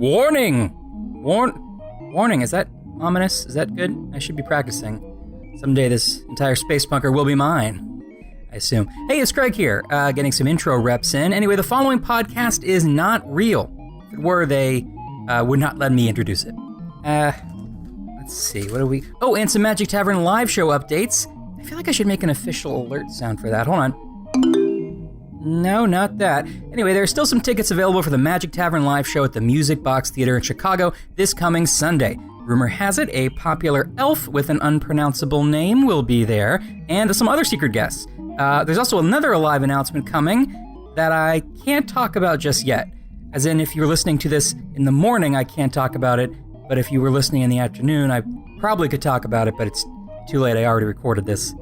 Warning! Warning, is that ominous? Is that good? I should be practicing. Someday this entire space bunker will be mine, I assume. Hey, it's Craig here, getting some intro reps in. Anyway, the following podcast is not real. If it were, they would not let me introduce it. Let's see, what do we... Oh, and some Magic Tavern live show updates. I feel like I should make an official alert sound for that. Hold on. No, not that. Anyway, there are still some tickets available for the Magic Tavern live show at the Music Box Theater in Chicago this coming Sunday. Rumor has it a popular elf with an unpronounceable name will be there, and some other secret guests. There's also another live announcement coming that I can't talk about just yet. As in, if you're listening to this in the morning, I can't talk about it, but if you were listening in the afternoon, I probably could talk about it, but it's too late, I already recorded this.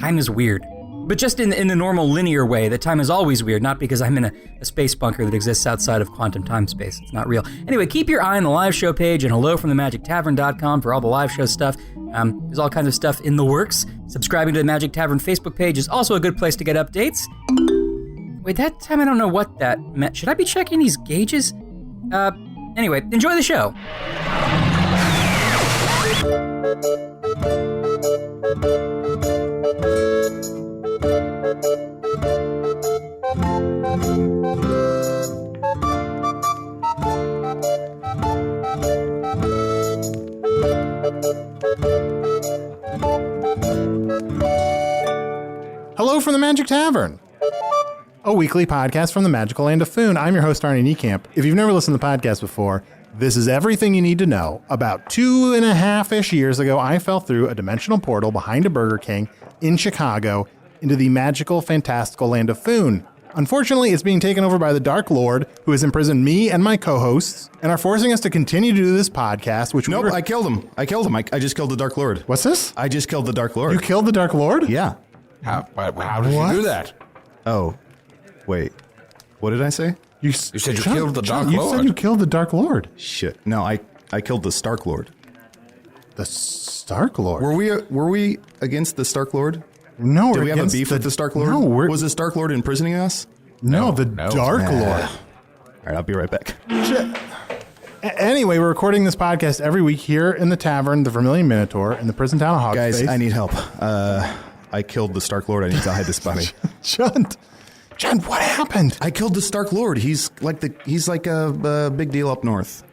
Time is weird. But just in the normal linear way, that time is always weird, not because I'm in a space bunker that exists outside of quantum time-space. It's not real. Anyway, keep your eye on the live show page and hellofromthemagictavern.com for all the live show stuff. There's all kinds of stuff in the works. Subscribing to the Magic Tavern Facebook page is also a good place to get updates. Wait, that time I don't know what that meant. Should I be checking these gauges? Anyway, enjoy the show. Hello from the Magic Tavern, a weekly podcast from the magical land of Foon. I'm your host, Arnie Niekamp. If you've never listened to the podcast before, this is everything you need to know. About 2.5-ish years ago, I fell through a dimensional portal behind a Burger King in Chicago into the magical, fantastical land of Foon. Unfortunately, it's being taken over by the Dark Lord, who has imprisoned me and my co-hosts, and are forcing us to continue to do this podcast, which... Nope, I killed him. I just killed the Dark Lord. What's this? I just killed the Dark Lord. You killed the Dark Lord? Yeah. How did you do that? Oh, wait. What did I say? You said you killed the Dark Lord. You said you killed the Dark Lord. Shit. No, I killed the Stark Lord. The Stark Lord? Were we against the Stark Lord? No, Did we have a beef with the Stark Lord? No, was the Stark Lord imprisoning us? No, the Dark Lord. All right, I'll be right back. Anyway, we're recording this podcast every week here in the tavern, the Vermilion Minotaur, in the prison town of Hogspace. Guys, I need help. I killed the Stark Lord. I need to hide this body. Chunt, what happened? I killed the Stark Lord. He's like a big deal up north.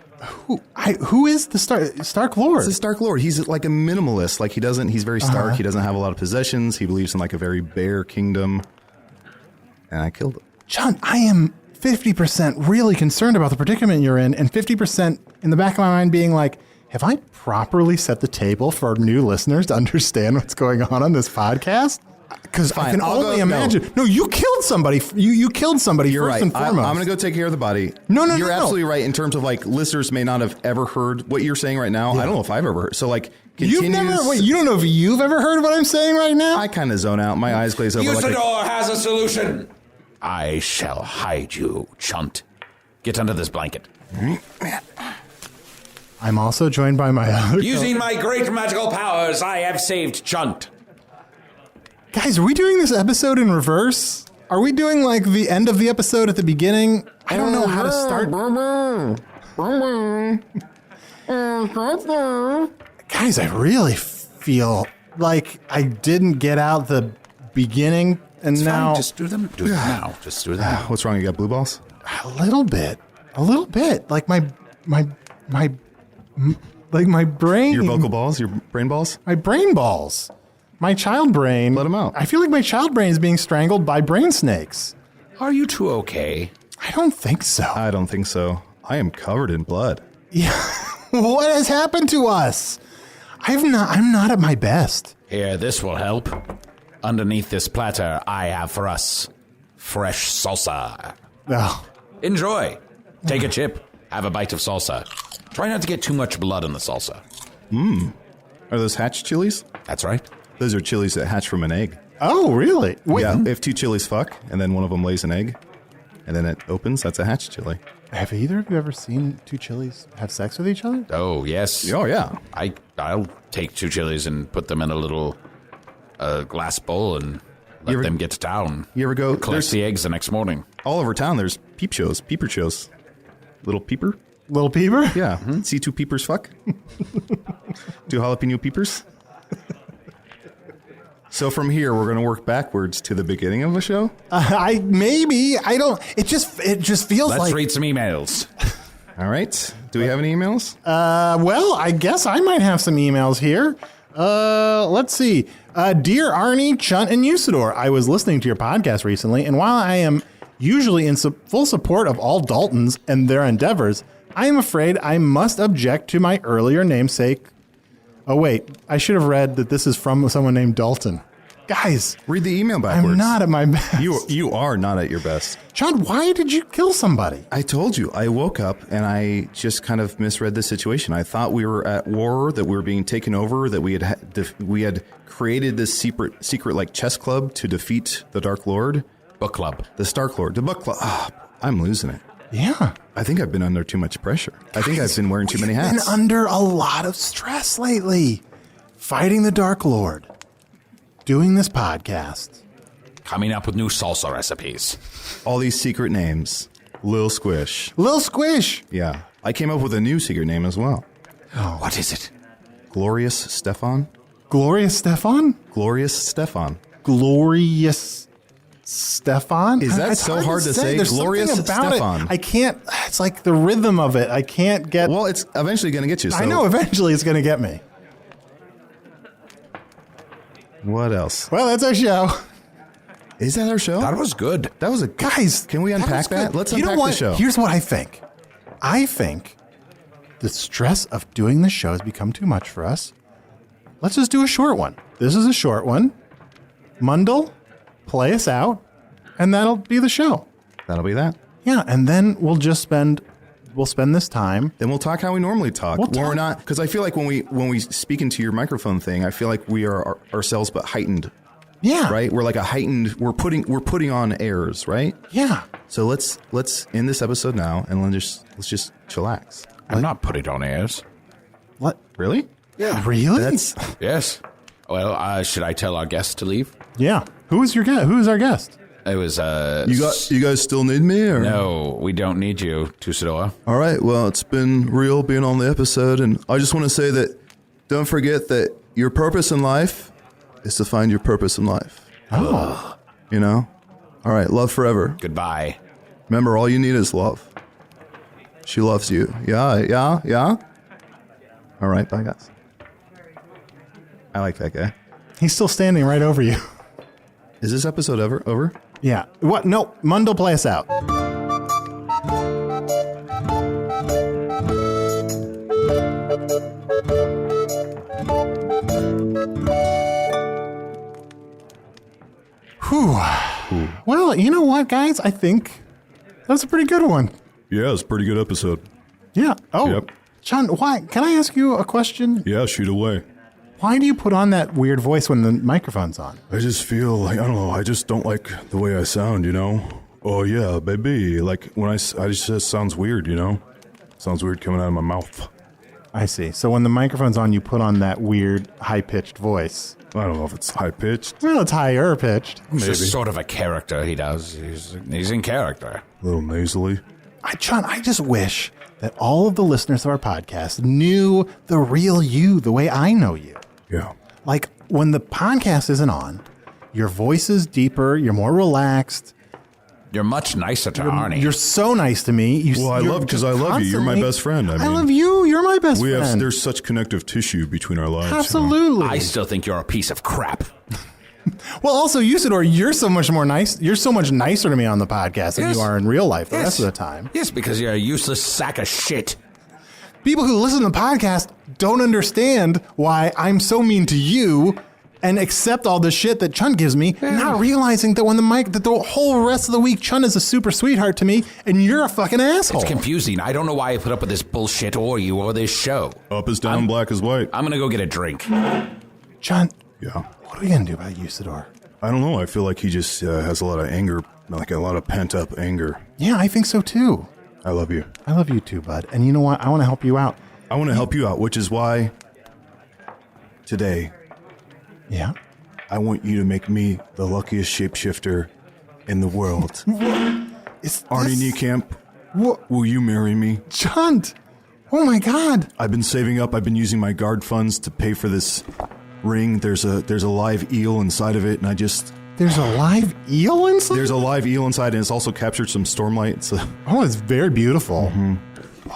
Who is the Stark Lord? It's the Stark Lord. He's like a minimalist. Like he's very stark. He doesn't have a lot of possessions. He believes in like a very bare kingdom. And I killed him. Chunt, I am 50% really concerned about the predicament you're in, and 50% in the back of my mind being like, have I properly set the table for new listeners to understand what's going on this podcast? Because I can only imagine. No, you killed somebody. You killed somebody. You're first right. and foremost. I'm going to go take care of the body. No. You're absolutely right in terms of like listeners may not have ever heard what you're saying right now. Yeah. I don't know if I've ever heard. So like, you don't know if you've ever heard what I'm saying right now? I kind of zone out. My eyes glaze over. Usidore has a solution. I shall hide you, Chunt. Get under this blanket. I'm also joined by my other... Using my great magical powers, I have saved Chunt. Guys, are we doing this episode in reverse? Are we doing like the end of the episode at the beginning? I don't know how to start. Guys, I really feel like I didn't get out the beginning, and it's now... Fine. Just do them. Do them now. Just do them. What's wrong? You got blue balls? A little bit. Like my brain. Your vocal balls? Your brain balls? My brain balls. My child brain. Let them out. I feel like my child brain is being strangled by brain snakes. Are you two okay? I don't think so. I don't think so. I am covered in blood. Yeah. What has happened to us? I'm not at my best. Here, this will help. Underneath this platter, I have for us fresh salsa. Oh. Enjoy. Take a chip. Have a bite of salsa. Try not to get too much blood in the salsa. Are those hatched chilies? That's right. Those are chilies that hatch from an egg. Oh, really? Wait. Yeah, if two chilies fuck, and then one of them lays an egg, and then it opens, that's a hatched chili. Have either of you ever seen two chilies have sex with each other? Oh, yes. Oh, yeah. I'll take two chilies and put them in a little glass bowl and let them get down. You ever go... Collect the eggs the next morning. All over town, there's peeper shows. Little peeper. Little Peeper? Yeah. See two peepers fuck? Two jalapeno peepers? So from here, we're going to work backwards to the beginning of the show? I don't. It just feels Let's like. read some emails. All right. Do we have any emails? Well, I guess I might have some emails here. Let's see. Dear Arnie, Chunt, and Usidore, I was listening to your podcast recently, and while I am usually in full support of all Daltons and their endeavors, I am afraid I must object to my earlier namesake. Oh, wait. I should have read that this is from someone named Dalton. Guys. Read the email backwards. I'm not at my best. You are not at your best. Chunt, why did you kill somebody? I told you. I woke up and I just kind of misread the situation. I thought we were at war, that we were being taken over, that we had created this secret like chess club to defeat the Dark Lord. Book club. The Stark Lord. The book club. Oh, I'm losing it. Yeah. I think I've been under too much pressure. I think I've been wearing too many hats. We've been under a lot of stress lately. Fighting the Dark Lord. Doing this podcast. Coming up with new salsa recipes. All these secret names. Lil Squish. Lil Squish. Yeah. I came up with a new secret name as well. Oh. What is it? Glorious Stefan? Glorious Stefan? Glorious Stefan. Glorious Stefan? Is that It's so hard to say? There's Glorious something about Stefan. it. I can't. It's like the rhythm of it. I can't get. Well, it's eventually going to get you. So I know eventually it's going to get me. What else? Well, that's our show. Is that our show? That was good. That was a... Guys, Can we unpack that? good. Let's You know unpack the what? show. Here's what I think. I think the stress of doing the show has become too much for us. Let's just do a short one. This is a short one. Mundell, play us out, and that'll be the show. That'll be that. Yeah, and then we'll spend this time. Then we'll talk how we normally talk. We'll We're talk- not... Because I feel like when we speak into your microphone thing, I feel like we are ourselves but heightened. Yeah. Right? We're like a heightened... We're putting on airs, right? Yeah. So let's end this episode now and let's just chillax. I'm not putting on airs. What? Really? Yeah. Really? That's... Yes. Well, should I tell our guest to leave? Yeah. Who's your guest? Who's our guest? It was, You guys still need me? Or? No, we don't need you, Usidore. All right. Well, it's been real being on the episode, and I just want to say that don't forget that your purpose in life is to find your purpose in life. Oh. You know? All right. Love forever. Goodbye. Remember, all you need is love. She loves you. Yeah. All right. Bye, guys. I like that guy. He's still standing right over you. Is this episode over? Yeah. What? No. Mundell, play us out. Whew. Well, you know what, guys? I think that's a pretty good one. Yeah, it's a pretty good episode. Yeah. Oh, Yep. John, why? Can I ask you a question? Yeah, shoot away. Why do you put on that weird voice when the microphone's on? I just feel like, I don't know, I just don't like the way I sound, you know? Oh, yeah, baby. Like, when I just sounds weird, you know? Sounds weird coming out of my mouth. I see. So when the microphone's on, you put on that weird high-pitched voice. I don't know if it's high-pitched. Well, it's higher-pitched. It's just sort of a character he does. He's in character. A little nasally. John, I just wish that all of the listeners of our podcast knew the real you the way I know you. Yeah. Like, when the podcast isn't on, your voice is deeper, you're more relaxed. You're much nicer to Arnie. You're so nice to me. Well, I love you. You're my best friend. I mean, love you. You're my best friend. There's such connective tissue between our lives. Absolutely. I still think you're a piece of crap. Well, also, Usidore, you're so much more nice. You're so much nicer to me on the podcast than you are in real life the rest of the time. Yes, because you're a useless sack of shit. People who listen to the podcast don't understand why I'm so mean to you and accept all the shit that Chunt gives me, not realizing that that the whole rest of the week Chunt is a super sweetheart to me and you're a fucking asshole. It's confusing. I don't know why I put up with this bullshit or you or this show. Up is down, black is white. I'm going to go get a drink. Chunt, Yeah. what are we going to do about Usidore? I don't know. I feel like he just has a lot of anger, like a lot of pent-up anger. Yeah, I think so too. I love you. I love you too, bud. And you know what? I want to help you out. I want to help you out, which is why today Yeah? I want you to make me the luckiest shapeshifter in the world. Is Arnie this- Niekamp, Will you marry me? Chunt! Oh my God! I've been saving up. I've been using my guard funds to pay for this ring. There's a live eel inside of it, and There's a live eel inside? There's a live eel inside, and it's also captured some stormlight. Oh, it's very beautiful. Mm-hmm.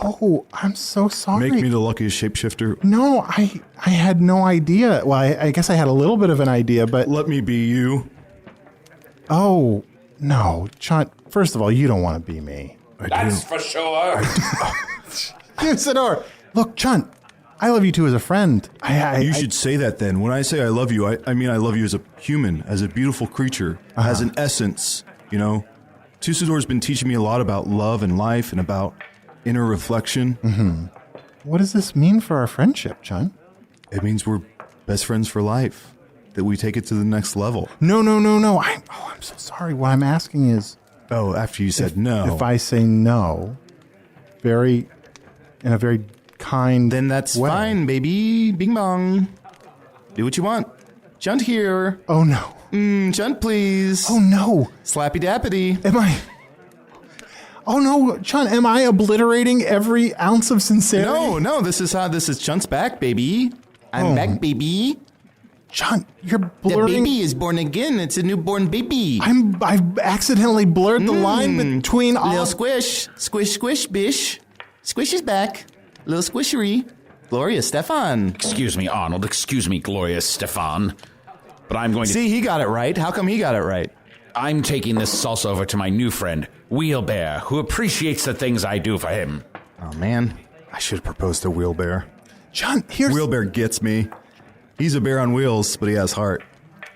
Oh, I'm so sorry. Make me the luckiest shapeshifter. No, I had no idea. Well, I guess I had a little bit of an idea, but... Let me be you. Oh, no. Chunt, first of all, you don't want to be me. That's for sure. Usidore! Look, Chunt, I love you too as a friend. You should say that then. When I say I love you, I mean I love you as a human, as a beautiful creature, as an essence, you know? Usidore's been teaching me a lot about love and life and about inner reflection. Mm-hmm. What does this mean for our friendship, Chunt? It means we're best friends for life, that we take it to the next level. No. I'm so sorry. What I'm asking is... Oh, after you said no. If I say no, in a very kind then that's way. fine, baby. Bing bong. Do what you want. Chunt here. Oh, no. Chunt, please. Oh, no. Slappy dappity. Am I... Oh, no, Chunt, am I obliterating every ounce of sincerity? No, this is Chunt's back, baby. I'm back, baby. Chunt, you're blurring... The baby is born again. It's a newborn baby. I've accidentally blurred the line between all... Little squish. Squish, squish, bish. Squish is back. Little squishery. Gloria Stefan. Excuse me, Arnold. Excuse me, Gloria Stefan. But I'm going to... See, he got it right. How come he got it right? I'm taking this salsa over to my new friend, Wheelbear, who appreciates the things I do for him. Oh, man. I should have proposed to Wheelbear. Chunt, here's... Wheelbear gets me. He's a bear on wheels, but he has heart.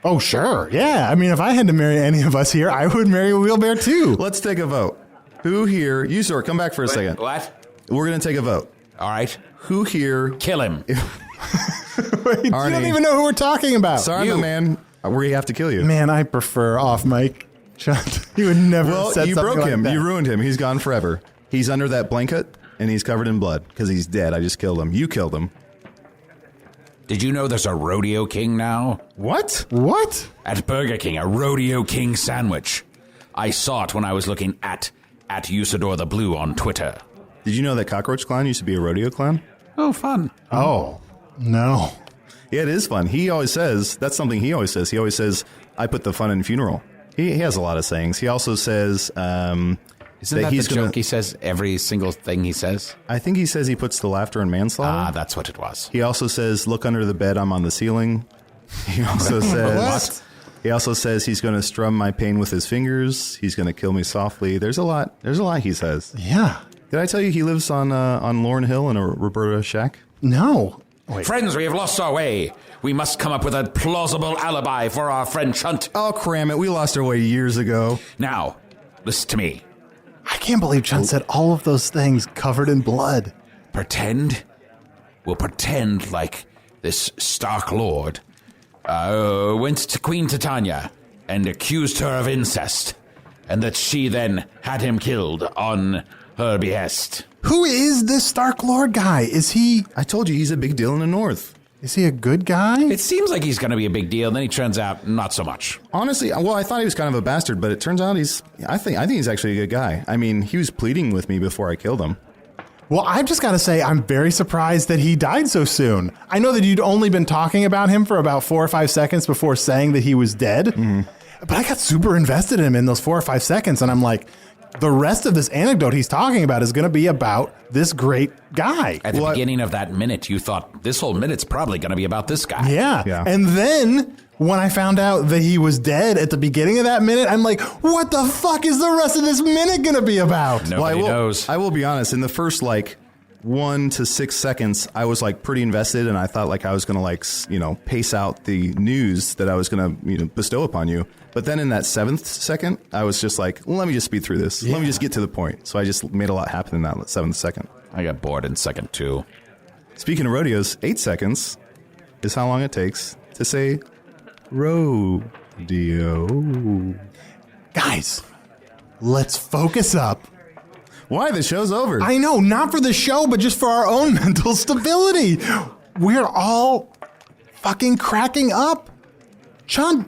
Oh, sure. Yeah. I mean, if I had to marry any of us here, I would marry a Wheelbear, too. Let's take a vote. Who here... Usidore, come back for a second. What? We're going to take a vote. All right. Who here... Kill him. Wait, Arnie. you don't even know who we're talking about. Sorry, my man. We have to kill you. Man, I prefer off mic. Chunt, you would never have Well, said you something broke like him. that. You ruined him. He's gone forever. He's under that blanket, and he's covered in blood because he's dead. I just killed him. You killed him. Did you know there's a Rodeo King now? What? What? At Burger King, a Rodeo King sandwich. I saw it when I was looking at Usidore the Blue on Twitter. Did you know that Cockroach Clown used to be a rodeo clown? Oh, fun. Oh, no. Yeah, it is fun. He always says, that's something he always says. He always says, I put the fun in funeral. He has a lot of sayings. He also says... Isn't that the joke he says every single thing he says? I think he says he puts the laughter in manslaughter. Ah, that's what it was. He also says, look under the bed, I'm on the ceiling. He also says... What? He also says he's going to strum my pain with his fingers. He's going to kill me softly. There's a lot he says. Yeah. Did I tell you he lives on Lauren Hill in a Roberta shack? No. Wait. Friends, we have lost our way. We must come up with a plausible alibi for our friend Chunt. Oh, cram it. We lost our way years ago. Now, listen to me. I can't believe Chunt said all of those things covered in blood. Pretend. We'll pretend like this Stark Lord went to Queen Titania and accused her of incest, and that she then had him killed on her behest. Who is this Stark Lord guy? Is he I told you he's a big deal in the North. a good guy? It seems like he's going to be a big deal, and then he turns out not so much. Honestly, well, I thought he was kind of a bastard, but it turns out I think he's actually a good guy. I mean, he was pleading with me before I killed him. Well, I've just got to say, I'm very surprised that he died so soon. I know that you'd only been talking about him for about 4 or 5 seconds before saying that he was dead, but I got super invested in him in those 4 or 5 seconds, and I'm like, the rest of this anecdote he's talking about is going to be about this great guy. At the beginning of that minute, you thought, this whole minute's probably going to be about this guy. Yeah. And then when I found out that he was dead at the beginning of that minute, I'm like, what the fuck is the rest of this minute going to be about? Nobody knows. I will be honest. In the first 1 to 6 seconds, I was pretty invested, and I thought I was going to pace out the news that I was going to bestow upon you. But then in that 7th second, I was just let me just speed through this. Yeah. Let me just get to the point. So I just made a lot happen in that 7th second. I got bored in second 2. Speaking of rodeos, 8 seconds is how long it takes to say rodeo. Guys, let's focus up. Why? The show's over. I know, not for the show, but just for our own mental stability. We're all fucking cracking up. Chunt,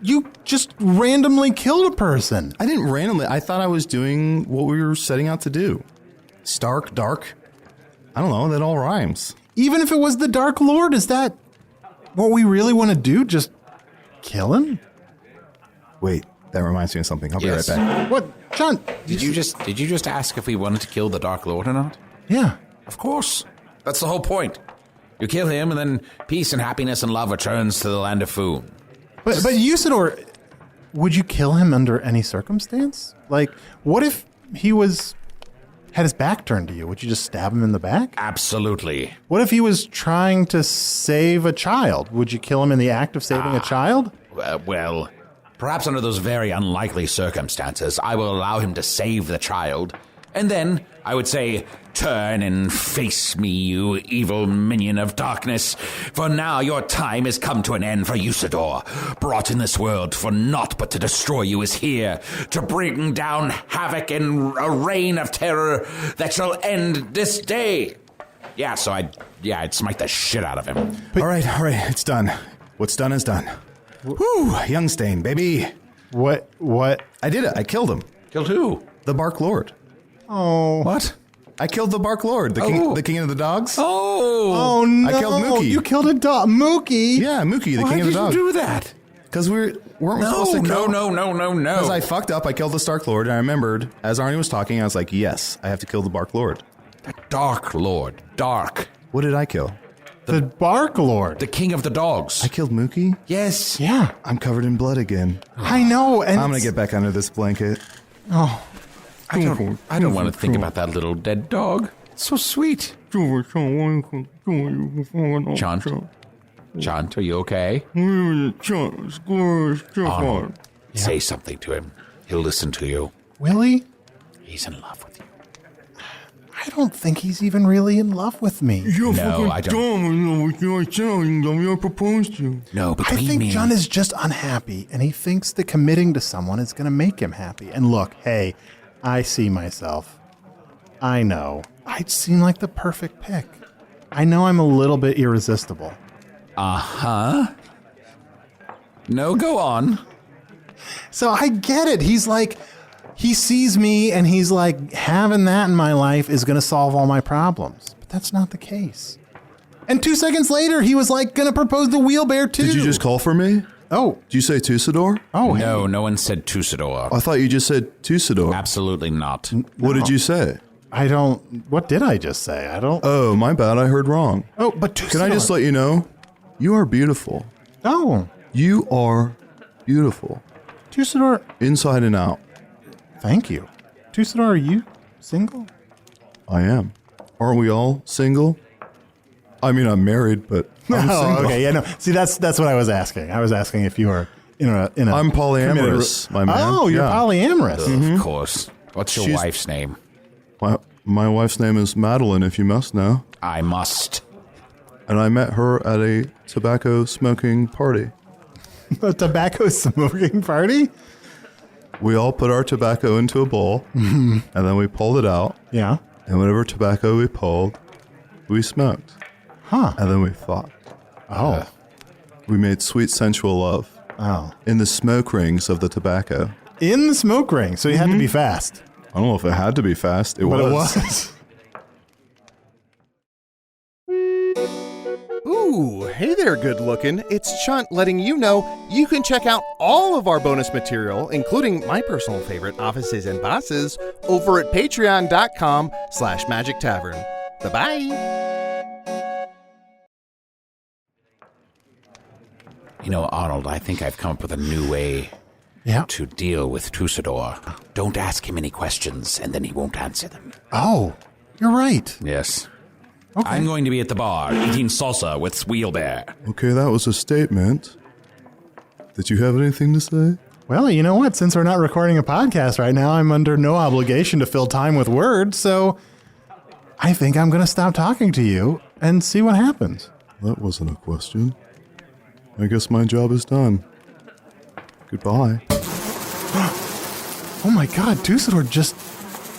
You just randomly killed a person. I didn't randomly. I thought I was doing what we were setting out to do. Stark, dark. I don't know. That all rhymes. Even if it was the Dark Lord, is that what we really want to do? Just kill him? Wait, that reminds me of something. I'll be Yes. right back. What? Chunt? Did you just ask if we wanted to kill the Dark Lord or not? Yeah. Of course. That's the whole point. You kill him, and then peace and happiness and love returns to the land of Foon. But Usidore, would you kill him under any circumstance? Like, what if he had his back turned to you? Would you just stab him in the back? Absolutely. What if he was trying to save a child? Would you kill him in the act of saving a child? Well, perhaps under those very unlikely circumstances, I will allow him to save the child, and then I would say, turn and face me, you evil minion of darkness, for now your time has come to an end, for Usidore, brought in this world for naught but to destroy you, is here to bring down havoc and a reign of terror that shall end this day. Yeah, so I'd smite the shit out of him. All right, it's done. What's done is done. Woo, Youngstain, baby. What? I did it. I killed him. Killed who? The Bark Lord. Oh. What? I killed the Bark Lord, the king of the dogs. Oh, no. I killed Mookie. You killed a dog. Mookie? Yeah, Mookie, the king of the dogs. Why did you do that? Because weren't we supposed to kill? No. Because I fucked up. I killed the Stark Lord, and I remembered, as Arnie was talking, I was like, yes, I have to kill the Bark Lord. The Dark Lord. Dark. What did I kill? The Bark Lord. The king of the dogs. I killed Mookie? Yes. Yeah. I'm covered in blood again. I know. And I'm going to get back under this blanket. Oh. I don't want to think about that little dead dog. It's so sweet. Chunt, are you okay? Arnold, say something to him. He'll listen to you. Willie? He's in love with you. I don't think he's even really in love with me. No, I don't. No, I between think me John is just unhappy, and he thinks that committing to someone is going to make him happy. And look, hey, I see myself. I know. I'd seem like the perfect pick. I know I'm a little bit irresistible. Uh-huh. No, go on. So I get it. He's like, he sees me and he's like, having that in my life is going to solve all my problems. But that's not the case. And 2 seconds later, he was like, going to propose the wheelbear too. Did you just call for me? Oh. Did you say Usidore? Oh, No, hey. no one said Usidore. I thought you just said Usidore. Absolutely not. What did you say? What did I just say? I don't. Oh, my bad. I heard wrong. Oh, but Usidore. Can I just let you know? You are beautiful. Oh. You are beautiful. Usidore. Inside and out. Thank you. Usidore, are you single? I am. Aren't we all single? I mean, I'm married, but I'm single. Okay. Yeah, no. See, that's what I was asking. I was asking if you were in a I'm polyamorous, my man. Oh, you're Yeah. polyamorous. Of course. What's your She's- wife's name? My wife's name is Madeline, if you must know. I must. And I met her at a tobacco smoking party. A tobacco smoking party? We all put our tobacco into a bowl, and then we pulled it out. Yeah. And whatever tobacco we pulled, we smoked. Huh. And then we fought. Oh. We made sweet sensual love Oh. in the smoke rings of the tobacco. In the smoke ring, so you had to be fast. I don't know if it had to be fast. But it was. Ooh, hey there, good looking. It's Chunt letting you know you can check out all of our bonus material, including my personal favorite, Offices and Bosses, over at patreon.com/Magic Tavern. Bye-bye. You know, Arnold, I think I've come up with a new way Yeah. to deal with Usidore. Don't ask him any questions, and then he won't answer them. Oh, you're right. Yes. Okay. I'm going to be at the bar, eating salsa with Wheelbear. Okay, that was a statement. Did you have anything to say? Well, you know what? Since we're not recording a podcast right now, I'm under no obligation to fill time with words, so I think I'm going to stop talking to you and see what happens. That wasn't a question. I guess my job is done. Goodbye. Oh my god, Usidore just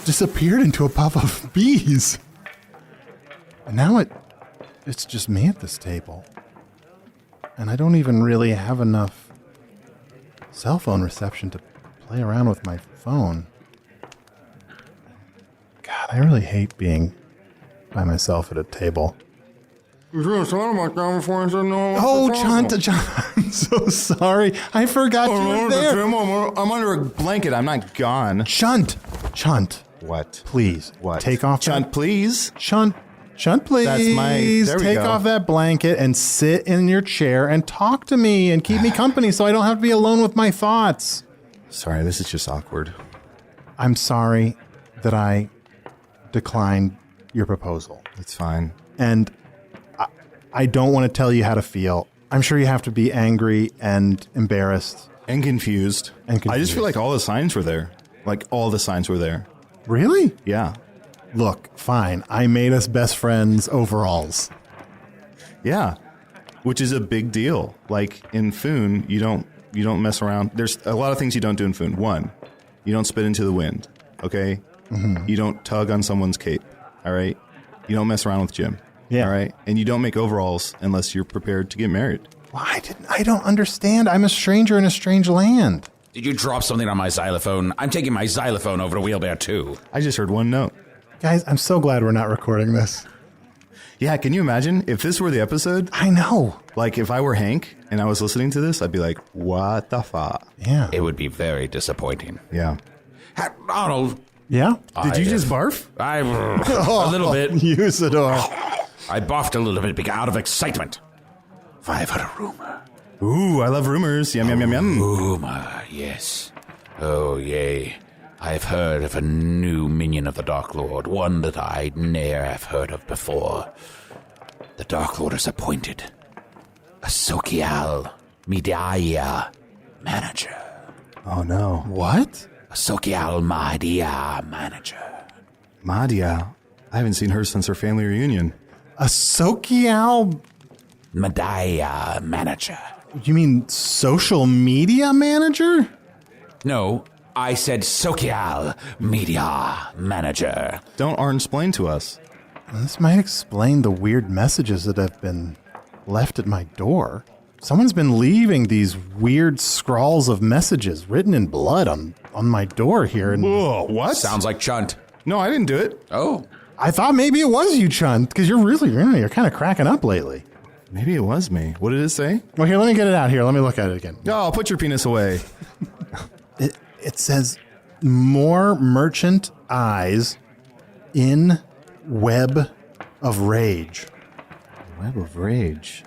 disappeared into a puff of bees. And now it's just me at this table. And I don't even really have enough cell phone reception to play around with my phone. God, I really hate being by myself at a table. Oh, Chunt, I'm so sorry. I forgot you were there. I'm under a blanket. I'm not gone. Chunt. What? Please. What? Take off. Chunt, please. Chunt, please. That's there we Take go. off that blanket and sit in your chair and talk to me and keep me company so I don't have to be alone with my thoughts. Sorry, this is just awkward. I'm sorry that I declined your proposal. It's fine. And I don't want to tell you how to feel. I'm sure you have to be angry and embarrassed. And confused. I just feel like all the signs were there. Like, all the signs were there. Really? Yeah. Look, fine. I made us best friends overalls. Yeah. Which is a big deal. Like, in Foon, you don't mess around. There's a lot of things you don't do in Foon. One, you don't spit into the wind. Okay? Mm-hmm. You don't tug on someone's cape. All right? You don't mess around with Jim. Yeah. All right? And you don't make overalls unless you're prepared to get married. Well, I don't understand. I'm a stranger in a strange land. Did you drop something on my xylophone? I'm taking my xylophone over to Wheelbear too. I just heard one note. Guys, I'm so glad we're not recording this. Yeah, can you imagine if this were the episode? I know. Like, if I were Hank and I was listening to this, I'd be like, what the fuck? Yeah. It would be very disappointing. Yeah. Arnold. Yeah? Did you just barf? A little bit. Usidore. I barfed a little bit out of excitement. I've heard a rumor. Ooh, I love rumors. Yum, yum, yum, yum. Rumor, yes. Oh, yay. I've heard of a new minion of the Dark Lord, one that I'd ne'er have heard of before. The Dark Lord has appointed a Sokial Midiya manager. Oh, no. What? A Sokial Midiya manager. Madia. I haven't seen her since her family reunion. A Sokial... Midiya manager. You mean social media manager? No, I said Sokial Media Manager. Don't explain to us. Well, this might explain the weird messages that have been left at my door. Someone's been leaving these weird scrawls of messages written in blood on my door here. And Whoa, what? Sounds like Chunt. No, I didn't do it. Oh. I thought maybe it was you, Chunt, because you're kind of cracking up lately. Maybe it was me. What did it say? Well, here, let me get it out here. Let me look at it again. Oh, put your penis away. It says, more merchant eyes in web of rage. Web of Rage.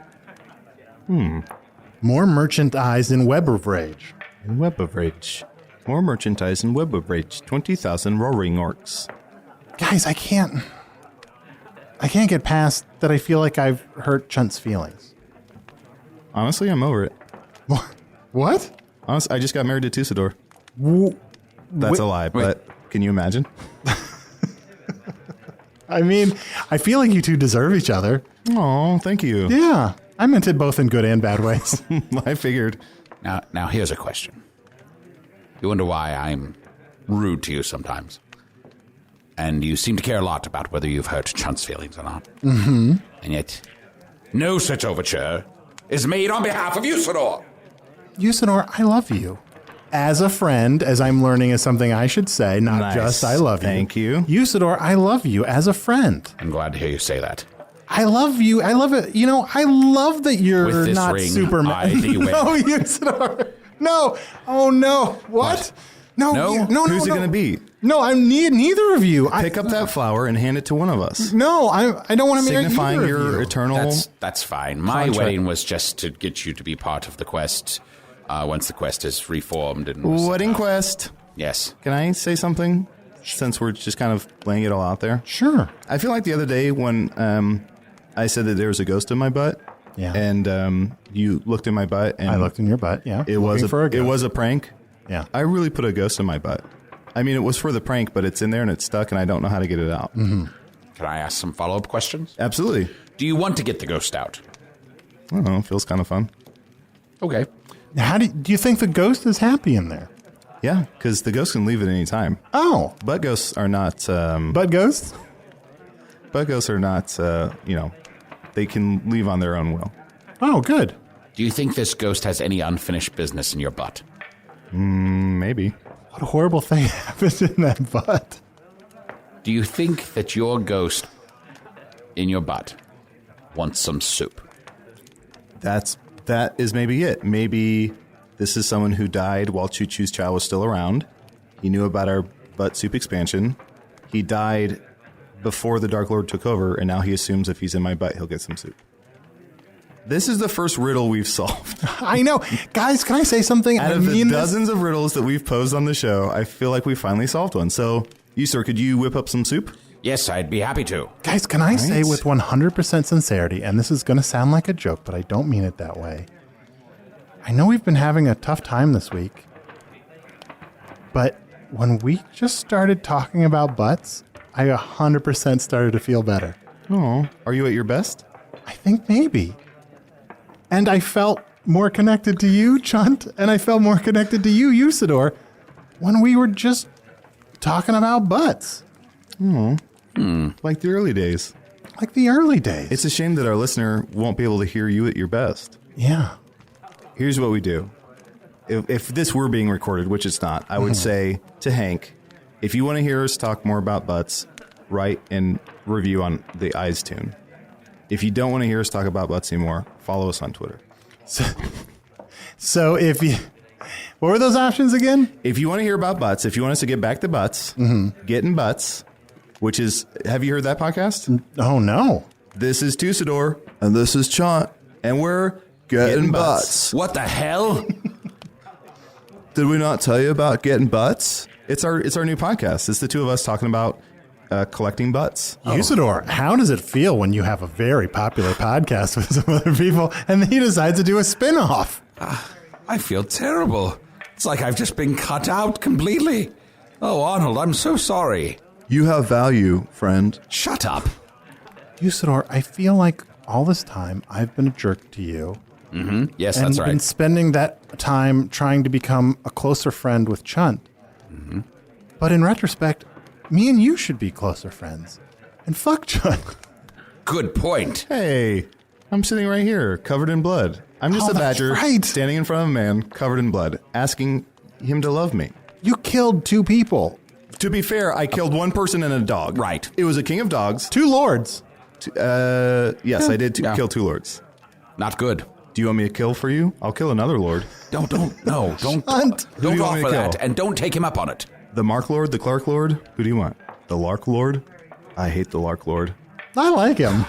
More merchant eyes in web of rage. In Web of Rage. More merchandise in Web of Rage. 20,000 roaring orcs. Guys, I can't get past that I feel like I've hurt Chunt's feelings. Honestly, I'm over it. What? Honestly, I just got married to Usidore. That's a lie, but can you imagine? I mean, I feel like you two deserve each other. Oh, thank you. Yeah, I meant it both in good and bad ways. I figured. Now here's a question. You wonder why I'm rude to you sometimes. And you seem to care a lot about whether you've hurt Chunt's feelings or not. Mm-hmm. And yet, no such overture is made on behalf of Usidore. Usidore, I love you. As a friend, as I'm learning is something I should say, not Nice. just I love you. Thank you. Usidore, I love you as a friend. I'm glad to hear you say that. I love you. I love it. You know, I love that you're With this not ring, Superman. I thee wed. No, Usidore. No. Oh, no. What? No. No? No. Who's it going to be? No, I'm neither of you. Pick up that flower and hand it to one of us. No, I don't want to marry Signifying either your of you. eternal... That's fine. My Contract. wedding was just to get you to be part of the quest. Once the quest is reformed and Wedding quest. Yes. Can I say something? Since we're just kind of laying it all out there. Sure. I feel like the other day when I said that there was a ghost in my butt. Yeah. And you looked in my butt. And I looked in your butt, yeah. It was a prank. Yeah. I really put a ghost in my butt. I mean, it was for the prank, but it's in there and it's stuck and I don't know how to get it out. Mm-hmm. Can I ask some follow-up questions? Absolutely. Do you want to get the ghost out? I don't know. It feels kind of fun. Okay. How do you think the ghost is happy in there? Yeah, because the ghost can leave at any time. Oh. Butt ghosts are not... Butt ghosts? Butt ghosts are not, they can leave on their own will. Oh, good. Do you think this ghost has any unfinished business in your butt? Maybe. What a horrible thing happened in that butt. Do you think that your ghost in your butt wants some soup? That is maybe it. Maybe this is someone who died while Choo Choo's Chow was still around. He knew about our butt soup expansion. He died before the Dark Lord took over, and now he assumes if he's in my butt, he'll get some soup. This is the first riddle we've solved. I know. Guys, can I say something? Out of the dozens of riddles that we've posed on the show, I feel like we finally solved one. So, you, sir, could you whip up some soup? Yes, I'd be happy to. Guys, can I say with 100% sincerity, and this is going to sound like a joke, but I don't mean it that way. I know we've been having a tough time this week, but when we just started talking about butts, I 100% started to feel better. Oh, are you at your best? I think maybe. And I felt more connected to you, Chunt, and I felt more connected to you, Usidore, when we were just talking about butts. Like the early days. Like the early days. It's a shame that our listener won't be able to hear you at your best. Yeah. Here's what we do. If this were being recorded, which it's not, I would say to Hank, if you want to hear us talk more about butts, write and review on the Eyes tune. If you don't want to hear us talk about butts anymore, follow us on Twitter. So if you... What were those options again? If you want to hear about butts, if you want us to get back to butts, getting butts, which is... Have you heard that podcast? Oh, no. This is Usidore. And this is Chunt. And we're getting butts. What the hell? Did we not tell you about getting butts? It's our new podcast. It's the two of us talking about collecting butts. Usidore, how does it feel when you have a very popular podcast with some other people and then you decide to do a spin-off? I feel terrible. It's like I've just been cut out completely. Oh, Arnold, I'm so sorry. You have value, friend. Shut up. Usidore, I feel like all this time I've been a jerk to you. Yes, And that's been right. spending that time trying to become a closer friend with Chunt. But in retrospect, me and you should be closer friends. And fuck Chunt. Good point. Hey, I'm sitting right here, covered in blood. I'm just Oh, a that's badger right. standing in front of a man covered in blood, asking him to love me. You killed 2 people. To be fair, I killed one person and a dog. Right. It was a king of dogs. 2 lords. Yes, I did Yeah. kill 2 lords. Not good. Do you want me to kill for you? I'll kill another lord. Don't Chunt. Who do you want me offer to kill? that, and don't take him up on it. The Mark Lord, the Clark Lord? Who do you want? The Lark Lord? I hate the Lark Lord. I like him.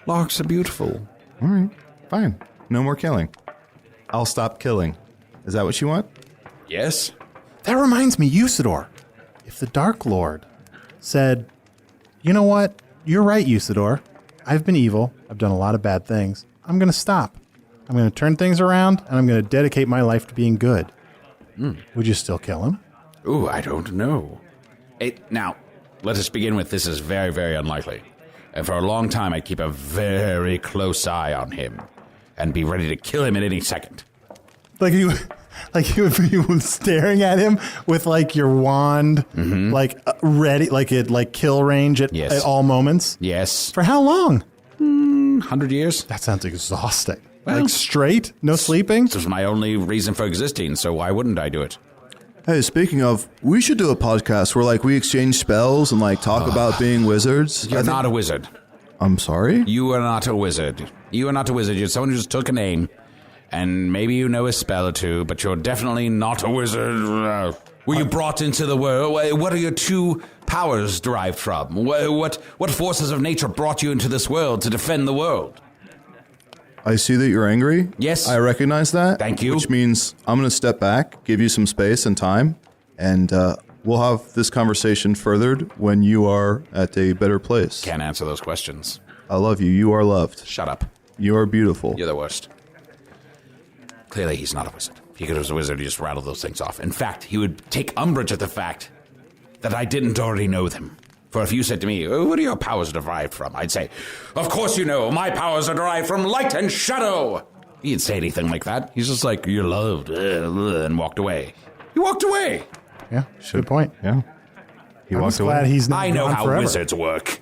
Larks are beautiful. All right, fine. No more killing. I'll stop killing. Is that what you want? Yes? That reminds me, Usidore. If the Dark Lord said, you know what? You're right, Usidore. I've been evil. I've done a lot of bad things. I'm going to stop. I'm going to turn things around, and I'm going to dedicate my life to being good. Would you still kill him? Ooh, I don't know. Now, let us begin with this is very, very unlikely. And for a long time, I'd keep a very close eye on him and be ready to kill him at any second. Like you would be staring at him with like your wand, like ready, like kill range at all moments. Yes. For how long? 100 years? That sounds exhausting. Well, like straight, no sleeping. This was my only reason for existing, so why wouldn't I do it? Hey, speaking of, we should do a podcast where, like, we exchange spells and, like, talk about being wizards. You're not a wizard. I'm sorry? You are not a wizard. You are not a wizard. You're someone who just took a name, and maybe you know a spell or two, but you're definitely not a wizard. Were you brought into the world? What are your true powers derived from? What forces of nature brought you into this world to defend the world? I see that you're angry. Yes. I recognize that. Thank you. Which means I'm going to step back, give you some space and time, and we'll have this conversation furthered when you are at a better place. Can't answer those questions. I love you. You are loved. Shut up. You are beautiful. You're the worst. Clearly, he's not a wizard. If he was a wizard, he'd just rattle those things off. In fact, he would take umbrage at the fact that I didn't already know them. For if you said to me, what are your powers derived from? I'd say, of course you know, my powers are derived from light and shadow. He didn't say anything like that. He's just like, you're loved, and walked away. He walked away. Yeah, good point. Yeah. He I'm walked just glad away. he's not I know gone how forever. wizards work.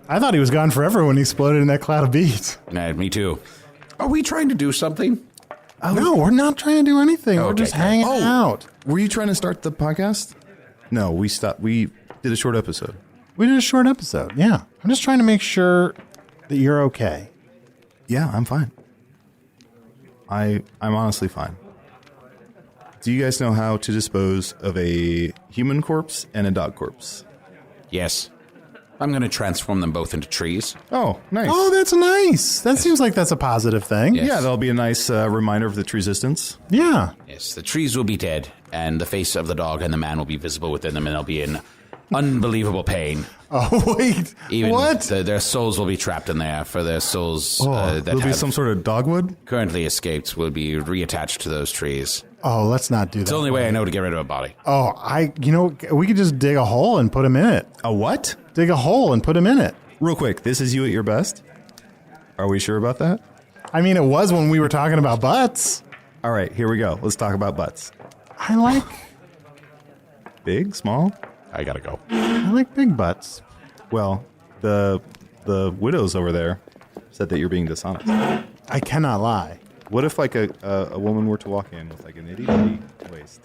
I thought he was gone forever when he exploded in that cloud of beads. Me too. Are we trying to do something? No, we're not trying to do anything. We're Okay, just great. hanging out. Were you trying to start the podcast? No, we stopped. We did a short episode. We did a short episode. Yeah. I'm just trying to make sure that you're okay. Yeah, I'm fine. I'm honestly fine. Do you guys know how to dispose of a human corpse and a dog corpse? Yes. I'm going to transform them both into trees. Oh, nice. Oh, that's nice. That seems like that's a positive thing. Yes. Yeah, that'll be a nice reminder of the tree resistance. Yeah. Yes, the trees will be dead, and the face of the dog and the man will be visible within them, and they'll be in unbelievable pain. Oh, wait. Even what? Their souls will be trapped in there, for their souls that There'll be have some sort of dogwood? currently escaped will be reattached to those trees. Oh, let's not do that. It's the only way I know to get rid of a body. Oh, we could just dig a hole and put him in it. A what? Dig a hole and put him in it. Real quick, this is you at your best? Are we sure about that? I mean, it was when we were talking about butts. All right, here we go. Let's talk about butts. I like Big, small? I gotta go. big butts. Well, the widows over there said that you're being dishonest. I cannot lie. What if like a woman were to walk in with like an itty bitty waist?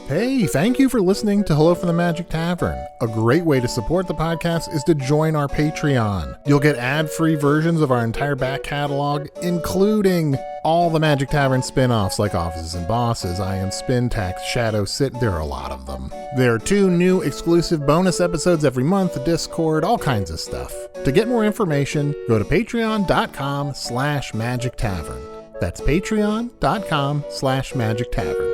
Hey, thank you for listening to Hello from the Magic Tavern. A great way to support the podcast is to join our Patreon. You'll get ad-free versions of our entire back catalog, including all the Magic Tavern spin-offs like Offices and Bosses, I Am Spin Tax, Shadow Sit. There are a lot of them. There are 2 new exclusive bonus episodes every month, Discord, all kinds of stuff. To get more information, go to patreon.com/Magic Tavern. That's patreon.com/Magic Tavern.